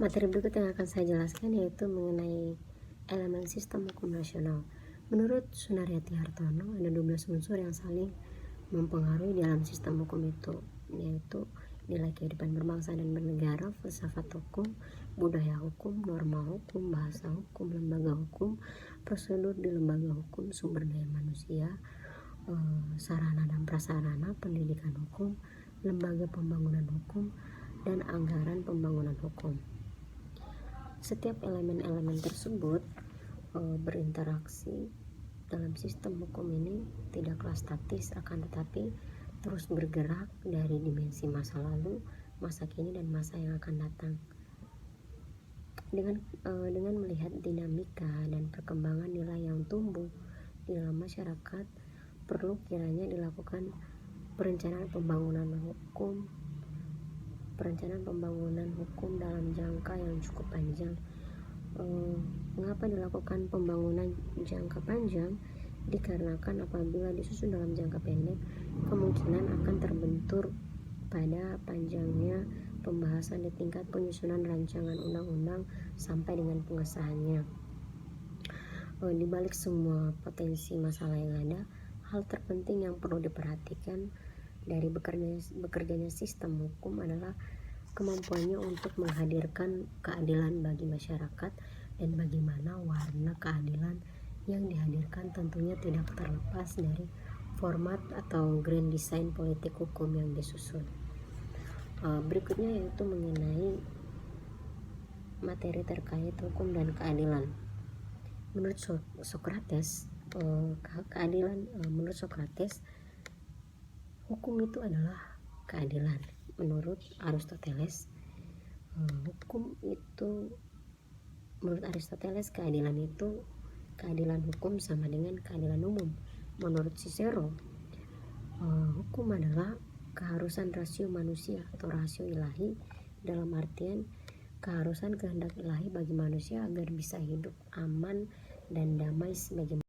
Materi berikut yang akan saya jelaskan yaitu mengenai elemen sistem hukum nasional. Menurut Sunaryati Hartono, ada 12 unsur yang saling mempengaruhi dalam sistem hukum itu, yaitu nilai kehidupan berbangsa dan bernegara, filsafat hukum, budaya hukum, norma hukum, bahasa hukum, lembaga hukum, prosedur di lembaga hukum, sumber daya manusia, sarana dan prasarana, pendidikan hukum, lembaga pembangunan hukum, dan anggaran pembangunan hukum. Setiap elemen-elemen tersebut berinteraksi dalam sistem hukum ini tidaklah statis, akan tetapi terus bergerak dari dimensi masa lalu, masa kini, dan masa yang akan datang. Dengan melihat dinamika dan perkembangan nilai yang tumbuh di dalam masyarakat, perlu kiranya dilakukan perencanaan pembangunan hukum dalam jangka yang cukup panjang. Mengapa dilakukan pembangunan jangka panjang? Dikarenakan apabila disusun dalam jangka pendek, kemungkinan akan terbentur pada panjangnya pembahasan di tingkat penyusunan rancangan undang-undang sampai dengan pengesahannya. Di balik semua potensi masalah yang ada, hal terpenting yang perlu diperhatikan dari bekerjanya sistem hukum adalah kemampuannya untuk menghadirkan keadilan bagi masyarakat, dan bagaimana warna keadilan yang dihadirkan tentunya tidak terlepas dari format atau grand design politik hukum yang disusun. Berikutnya yaitu mengenai materi terkait hukum dan keadilan. Menurut Socrates, menurut Socrates, hukum itu adalah keadilan. Menurut Aristoteles, keadilan hukum sama dengan keadilan umum. Menurut Cicero, hukum adalah keharusan rasio manusia atau rasio ilahi, dalam artian keharusan kehendak ilahi bagi manusia agar bisa hidup aman dan damai sebagai